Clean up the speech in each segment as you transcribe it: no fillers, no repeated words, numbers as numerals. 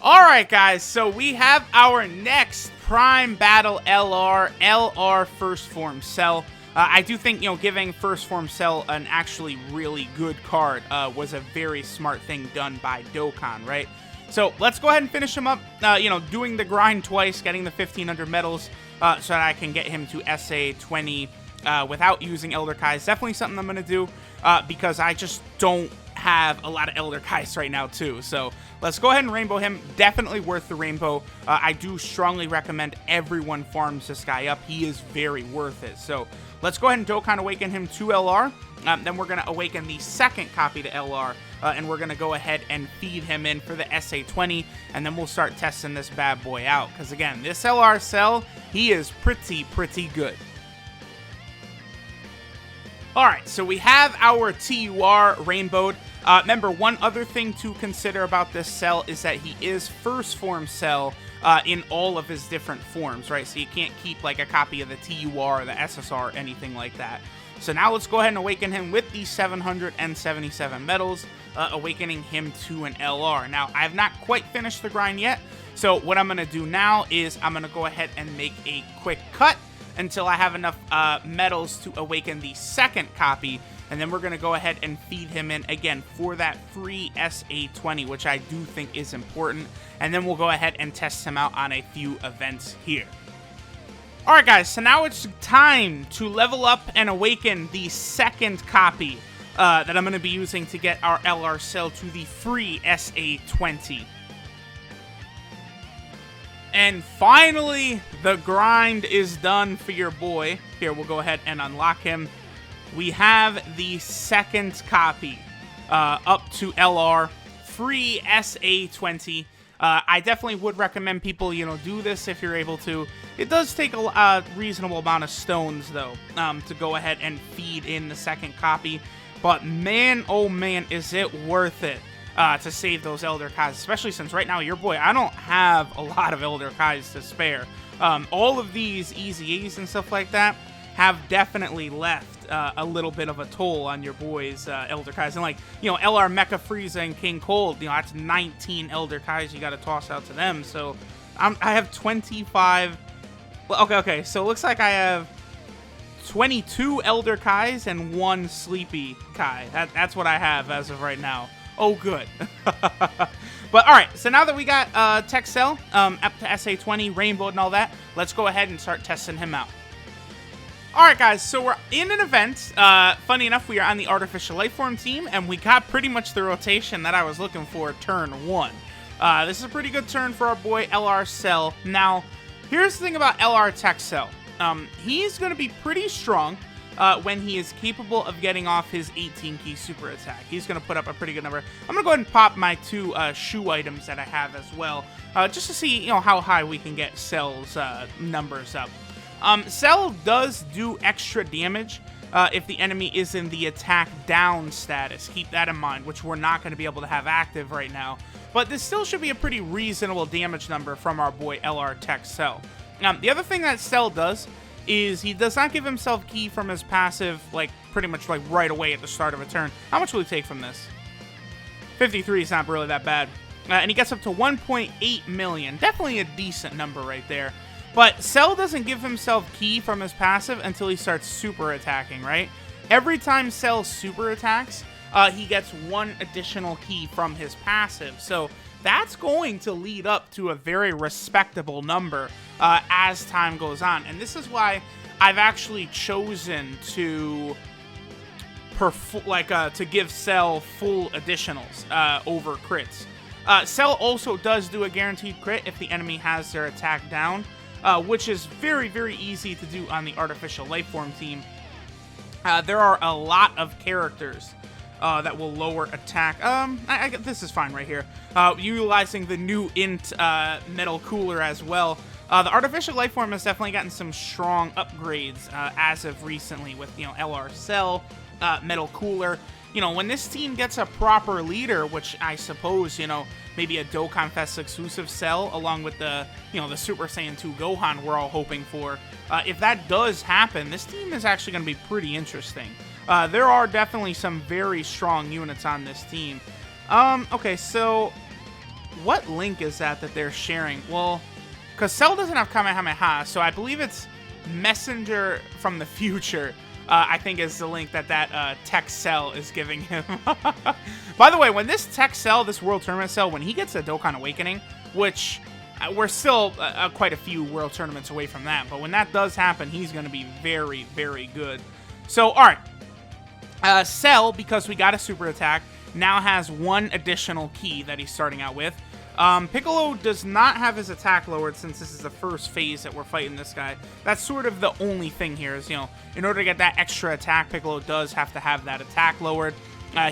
Alright guys, so we have our next Prime Battle LR First Form Cell. I do think, giving First Form Cell an actually really good card was a very smart thing done by Dokkan, right? So let's go ahead and finish him up, doing the grind twice, getting the 1500 medals so that I can get him to SA 20 without using Elder Kai. It's definitely something I'm going to do because I just don't have a lot of Elder Kais right now too. So let's go ahead and rainbow him. Definitely worth the rainbow. I do strongly recommend everyone farms this guy up. He is very worth it. So let's go ahead and Dokkan awaken him to LR. Then we're going to awaken the second copy to LR. And we're going to go ahead and feed him in for the SA 20. And then we'll start testing this bad boy out. Because again, this LR cell, he is pretty good. Alright, so we have our TUR rainbowed. Remember, one other thing to consider about this cell is that he is First Form Cell in all of his different forms, right? So you can't keep like a copy of the TUR or the SSR or anything like that. So now let's go ahead and awaken him with the 777 medals, awakening him to an LR. Now, I have not quite finished the grind yet, so what I'm going to do now is I'm going to go ahead and make a quick cut until I have enough medals to awaken the second copy, and then we're going to go ahead and feed him in again for that free SA 20, which I do think is important, and then we'll go ahead and test him out on a few events here. Alright guys, so now it's time to level up and awaken the second copy that I'm going to be using to get our LR cell to the free SA 20. And finally, the grind is done for your boy. Here, we'll go ahead and unlock him. We have the second copy up to LR, free SA 20. I definitely would recommend people, do this if you're able to. It does take a reasonable amount of stones, though, to go ahead and feed in the second copy. But man, oh man, is it worth it to save those Elder Kais, especially since right now, your boy, I don't have a lot of Elder Kais to spare. All of these Easy A's and stuff like that have definitely left a little bit of a toll on your boys' Elder Kais. And like, LR Mecha Frieza and King Cold, that's 19 Elder Kais you got to toss out to them. So I have 25. Well, okay. So it looks like I have 22 Elder Kais and 1 Sleepy Kai. That's what I have as of right now. Oh, good. But alright, so now that we got Tech Cell up to SA 20, Rainbow and all that, let's go ahead and start testing him out. Alright guys, so we're in an event. Funny enough, we are on the Artificial Lifeform team, and we got pretty much the rotation that I was looking for turn 1. This is a pretty good turn for our boy LR Cell. Now, here's the thing about LR Tech Cell. He's going to be pretty strong when he is capable of getting off his 18-key super attack. He's going to put up a pretty good number. I'm going to go ahead and pop my 2 shoe items that I have as well, just to see how high we can get Cell's numbers up. Cell does do extra damage if the enemy is in the attack down status. Keep that in mind, which we're not going to be able to have active right now. But this still should be a pretty reasonable damage number from our boy LR Tech Cell. The other thing that Cell does is he does not give himself key from his passive, pretty much right away at the start of a turn. How much will he take from this? 53 is not really that bad. And he gets up to 1.8 million. Definitely a decent number right there. But Cell doesn't give himself key from his passive until he starts super attacking, right? Every time Cell super attacks, he gets 1 additional key from his passive. So that's going to lead up to a very respectable number as time goes on. And this is why I've actually chosen to give Cell full additionals over crits. Cell also does do a guaranteed crit if the enemy has their attack down, which is very, very easy to do on the Artificial Lifeform team. There are a lot of characters that will lower attack. This is fine right here. Utilizing the new int metal cooler as well. The Artificial Lifeform has definitely gotten some strong upgrades as of recently with, LR Cell, metal cooler. When this team gets a proper leader, which I suppose, maybe a Dokkan Fest exclusive Cell along with the, the Super Saiyan 2 Gohan we're all hoping for. If that does happen, this team is actually going to be pretty interesting. There are definitely some very strong units on this team. Okay, so what link is that they're sharing? Well, because Cell doesn't have Kamehameha, so I believe it's Messenger from the future. I think is the link that Tech Cell is giving him. By the way, when this Tech Cell, this World Tournament Cell, when he gets a Dokkan Awakening, which we're still quite a few World Tournaments away from that, but when that does happen, he's going to be very, very good. So, all right. Cell, because we got a super attack, now has one additional key that he's starting out with. Piccolo does not have his attack lowered since this is the first phase that we're fighting this guy. That's sort of the only thing here is, you know, in order to get that extra attack, Piccolo does have to have that attack lowered.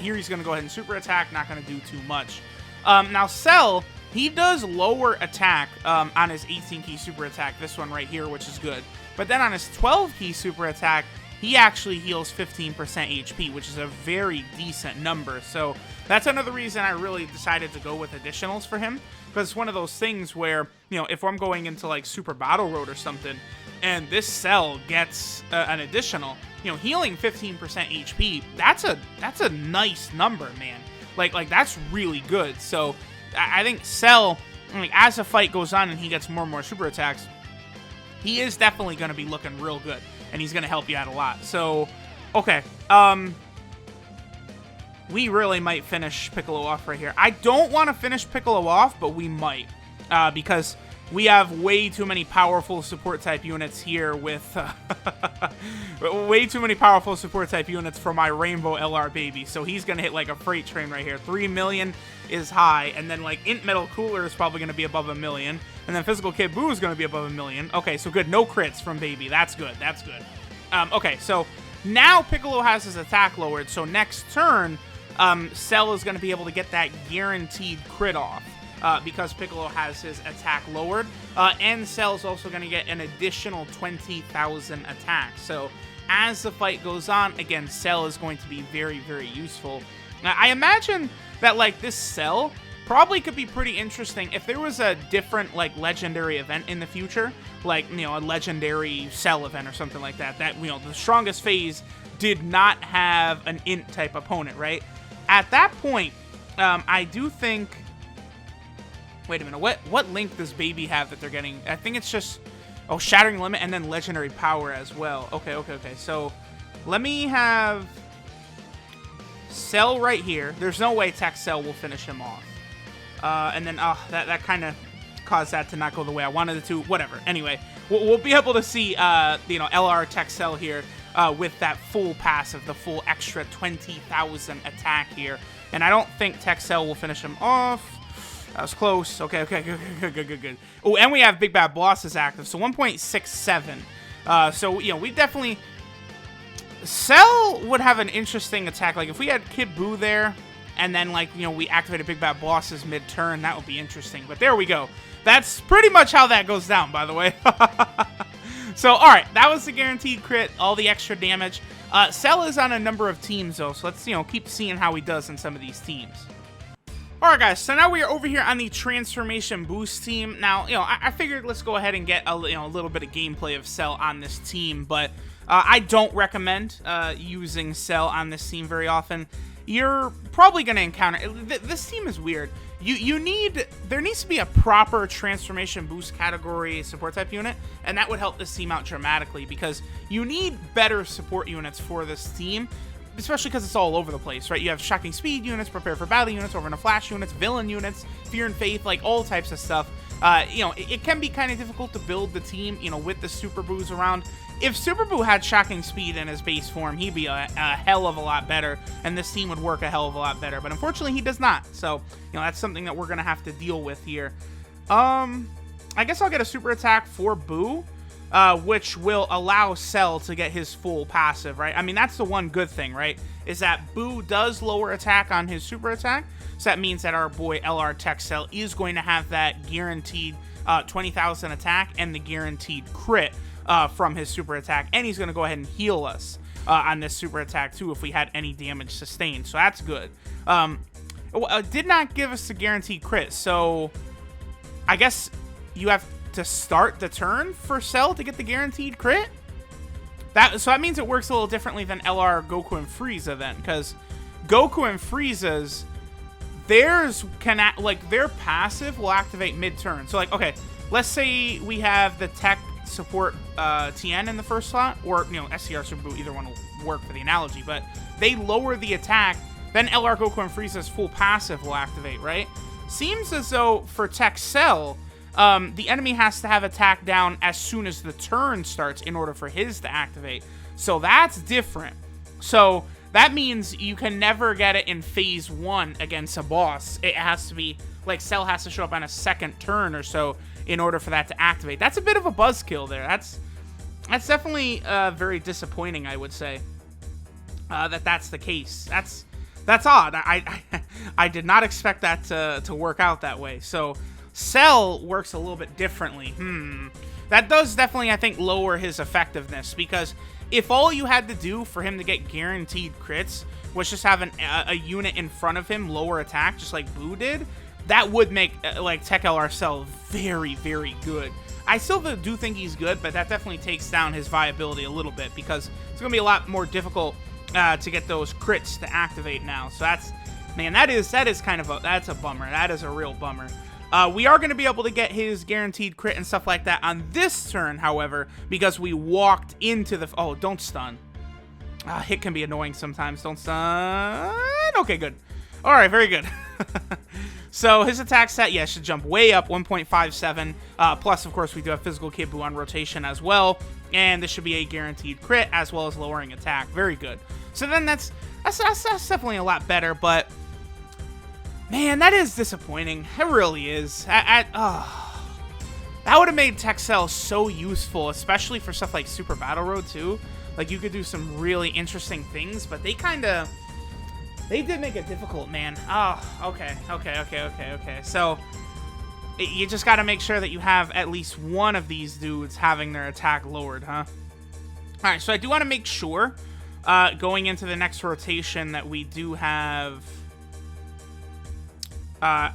Here he's going to go ahead and super attack, not going to do too much. Now Cell, he does lower attack on his 18-key super attack, this one right here, which is good. But then on his 12-key super attack, he actually heals 15% HP, which is a very decent number. So that's another reason I really decided to go with additionals for him. Because it's one of those things where, you know, if I'm going into like Super Battle Road or something, and this Cell gets an additional, you know, healing 15% HP, that's a nice number, man. Like that's really good. So I think Cell, like, as the fight goes on and he gets more and more super attacks, he is definitely going to be looking real good. And he's going to help you out a lot. So, okay. We really might finish Piccolo off right here. I don't want to finish Piccolo off, but we might. Because we have way too many powerful support type units here with... way too many powerful support type units for my Rainbow LR baby. So he's going to hit like a freight train right here. 3 million is high. And then like Int Metal Cooler is probably going to be above 1 million. And then Physical Kid Buu is going to be above 1 million. Okay, so good. No crits from baby. That's good. That's good. Okay, so now Piccolo has his attack lowered. So next turn, Cell is going to be able to get that guaranteed crit off. Because Piccolo has his attack lowered. And Cell's also going to get an additional 20,000 attack. So as the fight goes on, again, Cell is going to be very, very useful. Now, I imagine that, like, this Cell probably could be pretty interesting if there was a different, like, legendary event in the future. Like, you know, a legendary Cell event or something like that. That, you know, the strongest phase did not have an int type opponent, right? At that point, I do think... Wait a minute, what link does Baby have that they're getting? I think it's just... Oh, Shattering Limit and then Legendary Power as well. Okay. So, let me have... Cell right here. There's no way Tech Cell will finish him off. And then, that kind of caused that to not go the way I wanted it to. Whatever. Anyway, we'll be able to see, you know, LR Tech Cell here with that full passive, the full extra 20,000 attack here. And I don't think Tech Cell will finish him off. That was close. Okay, good. Oh, and we have Big Bad Bosses active, so 1.67. So, you know, we definitely... Cell would have an interesting attack. Like, if we had Kid Buu there, and then, like, you know, we activated Big Bad Bosses mid-turn, that would be interesting. But there we go. That's pretty much how that goes down, by the way. So, alright, that was the guaranteed crit, all the extra damage. Cell is on a number of teams, though, so let's, you know, keep seeing how he does in some of these teams. Alright guys, so now we are over here on the Transformation Boost team. Now, you know, I figured let's go ahead and get a little bit of gameplay of Cell on this team, but I don't recommend using Cell on this team very often. You're probably going to encounter... This team is weird. There needs to be a proper Transformation Boost category support type unit, and that would help this team out dramatically, because you need better support units for this team. Especially because it's all over the place, right? You have Shocking Speed units, Prepare for Battle units, Over in a Flash units, Villain units, Fear and Faith, like all types of stuff. You know, it can be kind of difficult to build the team, you know, with the Super Boos around. If Super Buu had Shocking Speed in his base form, he'd be a hell of a lot better, and this team would work a hell of a lot better. But unfortunately, he does not. So, you know, that's something that we're going to have to deal with here. I guess I'll get a super attack for Buu. Which will allow Cell to get his full passive, right? I mean, that's the one good thing, right? Is that Buu does lower attack on his super attack. So that means that our boy LR Tech Cell is going to have that guaranteed 20,000 attack and the guaranteed crit from his super attack. And he's going to go ahead and heal us on this super attack, too, if we had any damage sustained. So that's good. Did not give us the guaranteed crit. So I guess you have to start the turn for Cell to get the guaranteed crit? So that means it works a little differently than LR, Goku, and Frieza then, because Goku and Frieza's, theirs like their passive will activate mid-turn. So like, okay, let's say we have the tech support TN in the first slot, or SCR Super Buu, either one will work for the analogy, but they lower the attack, then LR Goku and Frieza's full passive will activate, right? Seems as though for Tech Cell, the enemy has to have attack down as soon as the turn starts in order for his to activate. So that's different. So that means you can never get it in phase 1 against a boss. It has to be, like, Cell has to show up on a second turn or so in order for that to activate. That's a bit of a buzzkill there. That's definitely very disappointing, I would say, that's the case. That's odd. I did not expect that to work out that way. So Cell works a little bit differently. That does definitely, I think, lower his effectiveness, because if all you had to do for him to get guaranteed crits was just have a unit in front of him lower attack, just like Buu did, that would make like Tech LR Cell very, very good. I still do think he's good, but that definitely takes down his viability a little bit, because it's going to be a lot more difficult to get those crits to activate now. So that's, man, that is kind of that's a bummer. That is a real bummer. We are going to be able to get his guaranteed crit and stuff like that on this turn, however, because we walked into the... Oh, don't stun. Hit can be annoying sometimes. Don't stun. Okay, good. All right, very good. So his attack stat, yeah, should jump way up, 1.57. Plus, of course, we do have Physical Kid Buu on rotation as well. And this should be a guaranteed crit, as well as lowering attack. Very good. So then that's definitely a lot better, but... Man, that is disappointing. It really is. That would have made Tech Cell so useful, especially for stuff like Super Battle Road, too. Like, you could do some really interesting things, but they did make it difficult, man. Oh, okay. So, you just got to make sure that you have at least one of these dudes having their attack lowered, huh? Alright, so I do want to make sure, going into the next rotation, that we do have...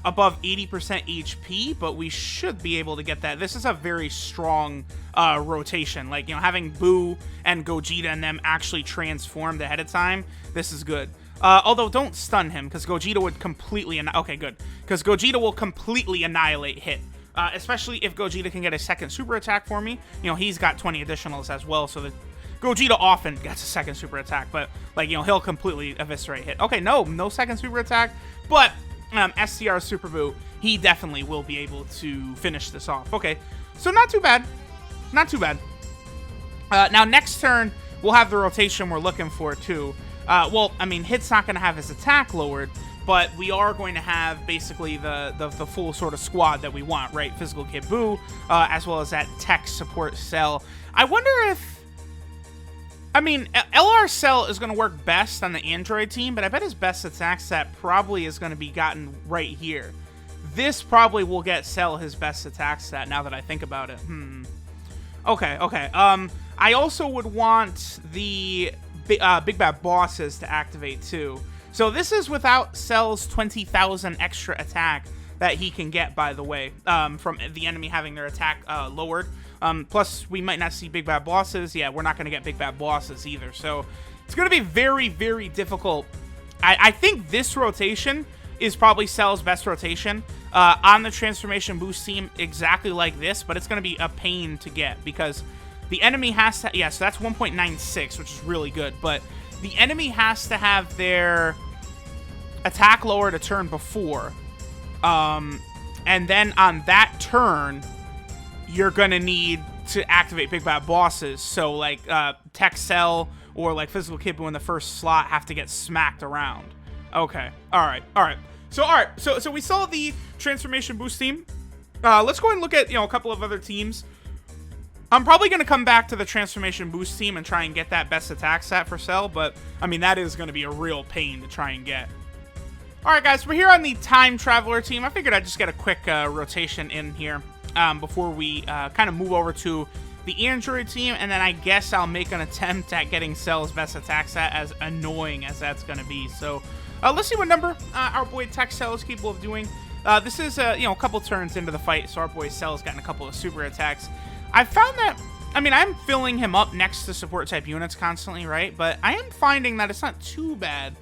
above 80% HP, but we should be able to get that. This is a very strong rotation. Like, having Buu and Gogeta and them actually transformed ahead of time, this is good. Although, don't stun him, because Gogeta would completely... Okay, good. Because Gogeta will completely annihilate hit. Especially if Gogeta can get a second super attack for me. He's got 20 additionals as well, so that Gogeta often gets a second super attack, but, like, he'll completely eviscerate hit. Okay, no second super attack, but... SCR Super Buu, he definitely will be able to finish this off. Okay, so not too bad. Not too bad. Now, next turn, we'll have the rotation we're looking for, too. Well, I mean, Hit's not going to have his attack lowered, but we are going to have basically the full sort of squad that we want, right? Physical Kid Buu, as well as that tech support Cell. I wonder if... I mean, LR Cell is going to work best on the Android team, but I bet his best attack set probably is going to be gotten right here. This probably will get Cell his best attack set, now that I think about it. Okay. I also would want the Big Bad Bosses to activate, too. So this is without Cell's 20,000 extra attack that he can get, by the way, from the enemy having their attack lowered. Plus, we might not see Big Bad Bosses. Yeah, we're not going to get Big Bad Bosses either. So, it's going to be very, very difficult. I think this rotation is probably Cell's best rotation. On the Transformation Boost team, exactly like this, but it's going to be a pain to get, because the enemy has to... Yeah, so that's 1.96, which is really good, but the enemy has to have their attack lowered a turn before. And then on that turn... you're going to need to activate Big Bad Bosses. So, like, Tech Cell or, like, Physical Kid Buu in the first slot have to get smacked around. Okay. All right. So we saw the Transformation Boost team. Let's go and look at, a couple of other teams. I'm probably going to come back to the Transformation Boost team and try and get that best attack set for Cell, but, I mean, that is going to be a real pain to try and get. All right, guys, we're here on the Time Traveler team. I figured I'd just get a quick rotation in here. Before we kind of move over to the Android team, and then I guess I'll make an attempt at getting Cell's best attack set, as annoying as that's going to be. So let's see what number our boy Tech Cell is capable of doing. This is a couple turns into the fight, so our boy Cell has gotten a couple of super attacks. I found that, I mean, I'm filling him up next to support type units constantly, right? But I am finding that it's not too bad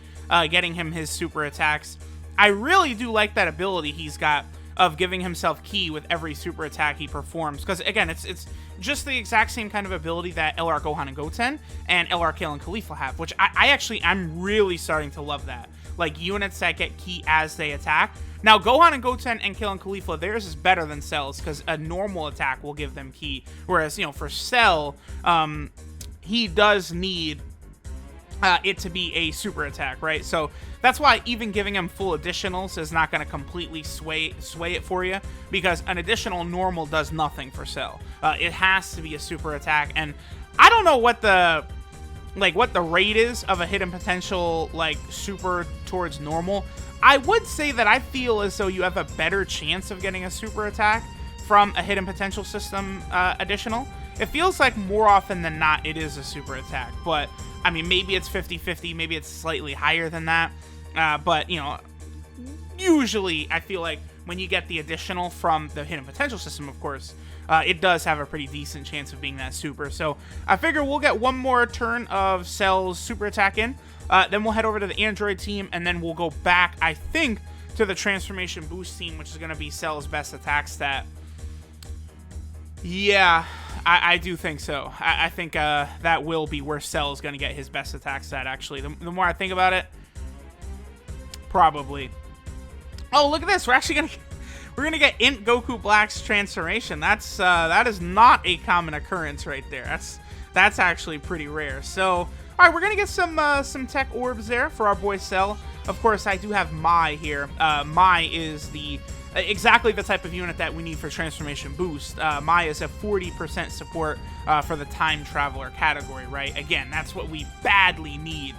getting him his super attacks. I really do like that ability he's got of giving himself ki with every super attack he performs. Because, again, it's just the exact same kind of ability that LR Gohan and Goten and LR Kale and Caulifla have, which I'm really starting to love that. Like, units that get ki as they attack. Now, Gohan and Goten and Kale and Caulifla, theirs is better than Cell's, because a normal attack will give them ki. Whereas, you know, for Cell, he does need it to be a super attack, right? So that's why even giving him full additionals is not going to completely sway it for you, because an additional normal does nothing for Cell. It has to be a super attack, and I don't know what the rate is of a hidden potential like super towards normal. I would say that I feel as though you have a better chance of getting a super attack from a hidden potential system additional. It feels like more often than not it is a super attack, but I mean, maybe it's 50-50, maybe it's slightly higher than that, but, you know, usually I feel like when you get the additional from the hidden potential system, of course, it does have a pretty decent chance of being that super. So I figure we'll get one more turn of Cell's super attack in, then we'll head over to the Android team, and then we'll go back, I think, to the Transformation Boost team, which is going to be Cell's best attack stat. Yeah, I do think so. I think that will be where Cell is going to get his best attack stat, actually. The more I think about it, probably. Oh, look at this. We're actually going to get Int Goku Black's transformation. That is not a common occurrence right there. That's actually pretty rare. So, all right, we're going to get some tech orbs there for our boy Cell. Of course, I do have Mai here. Mai is exactly the type of unit that we need for Transformation Boost. Mai is a 40% support for the Time Traveler category, right? Again, that's what we badly need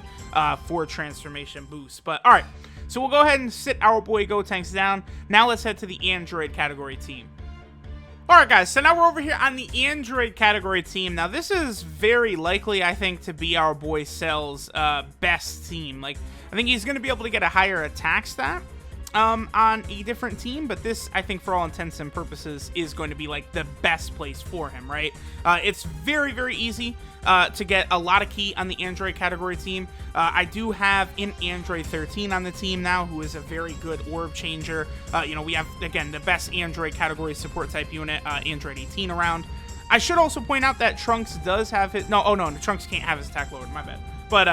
for Transformation Boost. But, all right, so we'll go ahead and sit our boy Gotenks down. Now let's head to the Android category team. All right, guys, so now we're over here on the Android category team. Now, this is very likely, I think, to be our boy Cell's best team. Like, I think he's going to be able to get a higher attack stat on a different team, but this, I think, for all intents and purposes, is going to be like the best place for him, right? It's very, very easy to get a lot of ki on the Android category team. I do have an Android 13 on the team now, who is a very good orb changer. You know, we have, again, the best Android category support type unit, Android 18 around. I should also point out that Trunks does have his, no, Trunks can't have his attack lowered, my bad. But,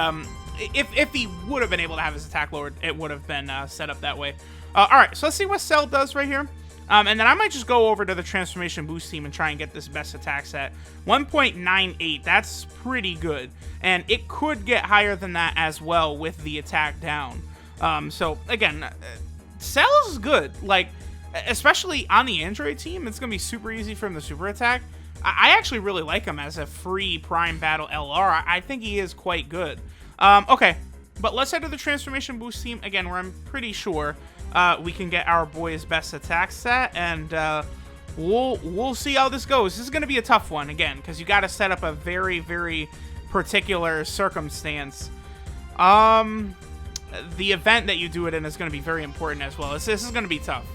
if he would have been able to have his attack lowered, it would have been set up that way. All right, so let's see what Cell does right here. And then I might just go over to the Transformation Boost team and try and get this best attack set. 1.98, that's pretty good. And it could get higher than that as well with the attack down. So, again, Cell is good. Like, especially on the Android team, it's going to be super easy for him to super attack. I actually really like him as a free Prime Battle LR. I think he is quite good. Okay, but let's head to the Transformation Boost team, again, where I'm pretty sure we can get our boy's best attack set, and we'll see how this goes. This is going to be a tough one, again, because you got to set up a very, very particular circumstance. The event that you do it in is going to be very important as well. This is going to be tough.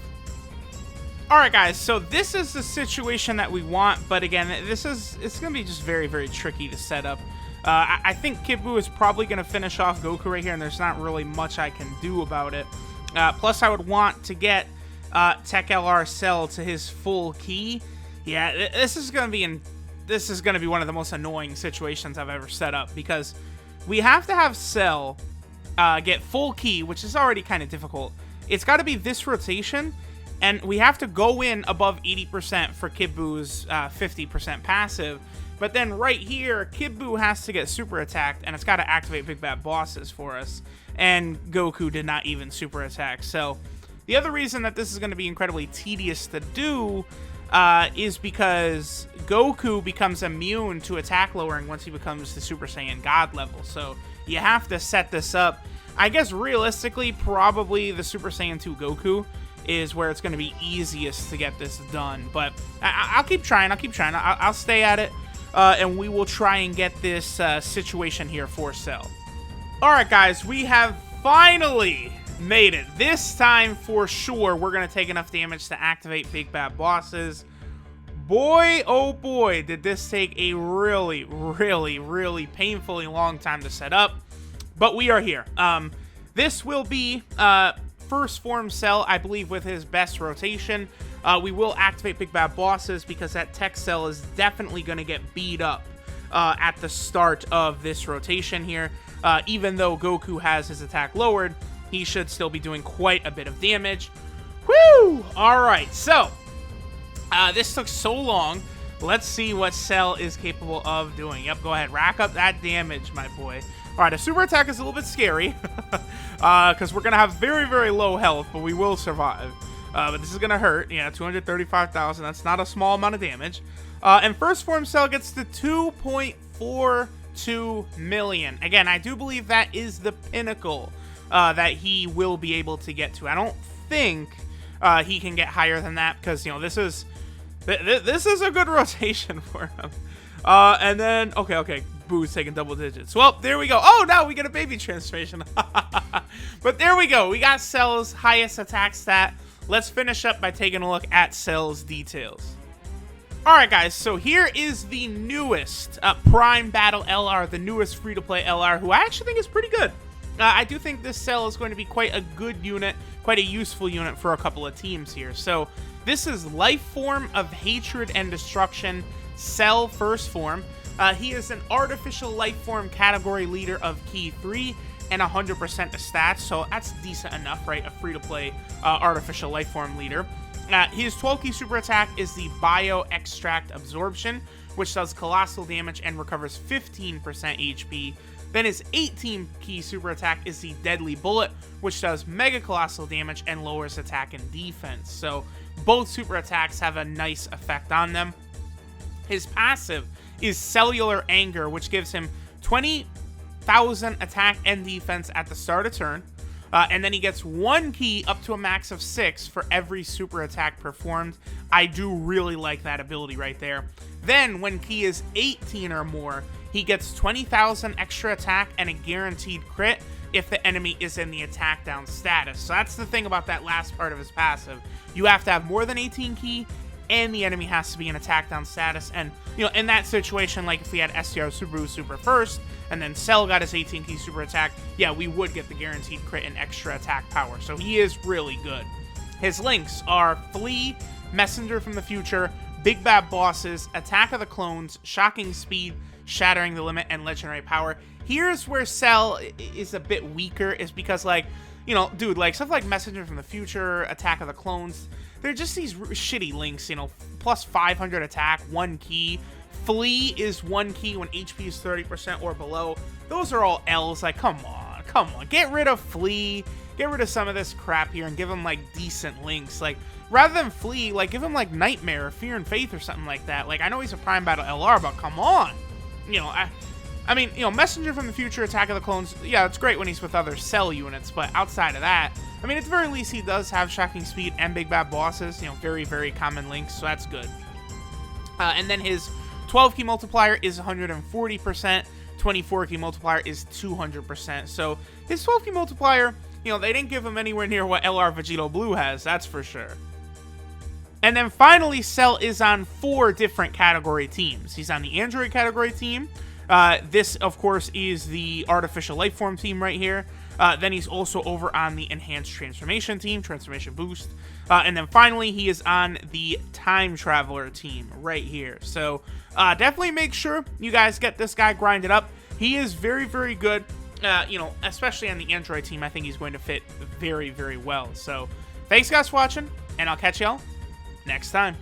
Alright, guys, so this is the situation that we want, but again, it's going to be just very, very tricky to set up. I think Kid Buu is probably going to finish off Goku right here, and there's not really much I can do about it. Plus, I would want to get Tech LR Cell to his full ki. Yeah, this is going to be one of the most annoying situations I've ever set up, because we have to have Cell get full ki, which is already kind of difficult. It's got to be this rotation, and we have to go in above 80% for Kid Buu's 50% passive. But then right here, Kid Buu has to get super attacked, and it's got to activate Big Bad Bosses for us. And Goku did not even super attack. So the other reason that this is going to be incredibly tedious to do is because Goku becomes immune to attack lowering once he becomes the Super Saiyan God level. So you have to set this up. I guess realistically, probably the Super Saiyan 2 Goku is where it's going to be easiest to get this done. But I'll keep trying. I'll stay at it. And we will try and get this situation here for Cell. Alright, guys, we have finally made it. This time, for sure, we're going to take enough damage to activate Big Bad Bosses. Boy, oh boy, did this take a really, really, really painfully long time to set up. But we are here. This will be, first form Cell, I believe, with his best rotation. We will activate Big Bad Bosses because that Tech Cell is definitely going to get beat up at the start of this rotation here. Even though Goku has his attack lowered, he should still be doing quite a bit of damage. Woo! Alright, so this took so long. Let's see what Cell is capable of doing. Yep, go ahead. Rack up that damage, my boy. Alright, a super attack is a little bit scary because we're going to have very, very low health, but we will survive. But this is going to hurt. Yeah, 235,000. That's not a small amount of damage. And first form Cell gets to 2.42 million. Again, I do believe that is the pinnacle that he will be able to get to. I don't think he can get higher than that because, you know, this is a good rotation for him. And then, okay, Boo's taking double digits. Well, there we go. Oh, now we get a baby transformation. But there we go. We got Cell's highest attack stat. Let's finish up by taking a look at Cell's details. Alright, guys, so here is the newest Prime Battle LR, the newest free-to-play LR, who I actually think is pretty good. I do think this Cell is going to be quite a good unit, quite a useful unit for a couple of teams here. So this is Life Form of Hatred and Destruction, Cell First Form. He is an Artificial Life Form category leader of Key 3 and 100% of stats, so that's decent enough, right? A free-to-play Artificial Life Form leader. His 12 key super attack is the Bio Extract Absorption, which does colossal damage and recovers 15% HP. Then his 18 key super attack is the Deadly Bullet, which does mega colossal damage and lowers attack and defense. So both super attacks have a nice effect on them. His passive is Cellular Anger, which gives him 20,000 attack and defense at the start of turn. And then he gets 1 key up to a max of 6 for every super attack performed. I do really like that ability right there. Then, when key is 18 or more, he gets 20,000 extra attack and a guaranteed crit if the enemy is in the attack down status. So that's the thing about that last part of his passive. You have to have more than 18 key, and the enemy has to be in attack down status. And, you know, in that situation, like if we had STR Subaru Super first, and then Cell got his 18 key super attack, yeah, we would get the guaranteed crit and extra attack power. So he is really good. His links are Flee, Messenger from the Future, Big Bad Bosses, Attack of the Clones, Shocking Speed, Shattering the Limit, and Legendary Power. Here's where Cell is a bit weaker, is because, like, you know, dude, like, stuff like Messenger from the Future, Attack of the Clones, they're just these shitty links, you know, plus 500 attack, 1 key. Flee is 1 key when HP is 30% or below. Those are all L's. Like, come on. Get rid of Flee. Get rid of some of this crap here and give him, like, decent links. Like, rather than Flee, like, give him, like, Nightmare or Fear and Faith or something like that. Like, I know he's a Prime Battle LR, but come on. You know, I mean, you know, Messenger from the Future, Attack of the Clones, yeah, it's great when he's with other Cell units, but outside of that, I mean, at the very least, he does have Shocking Speed and Big Bad Bosses, you know, very, very common links, so that's good. And then his 12 key multiplier is 140%, 24 key multiplier is 200%, so his 12 key multiplier, you know, they didn't give him anywhere near what LR Vegito Blue has, that's for sure. And then finally, Cell is on 4 different category teams. He's on the Android category team. This, of course, is the Artificial Life Form team right here. Then he's also over on the Enhanced Transformation team, Transformation Boost. And then finally, he is on the Time Traveler team right here. So definitely make sure you guys get this guy grinded up. He is very, very good. You know, especially on the Android team, I think he's going to fit very, very well. So thanks, guys, for watching, and I'll catch y'all next time.